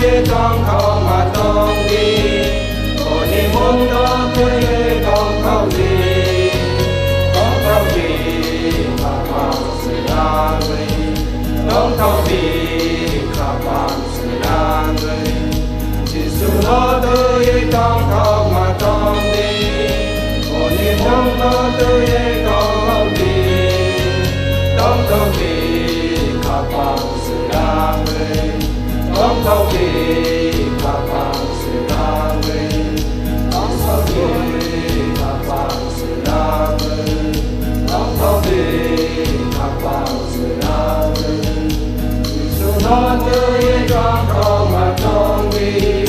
ye tong khao ma tong đi ô ni mong đó cơ ye tong khao đi tong khao đi khả bằng sự đa người tong khao đi khả bằng sự đa người chỉ sự lo tư ye tong khao ma tong đi ô ni mong đó tư ye tong khao đi tong khao đi khả bằng sự đa người tong khao đi khả bằng sự đa người tong khao đi khả bằng sự đa người tong khao đi khả bằng sự đa người sự lo tư ye tong khao ma tong đi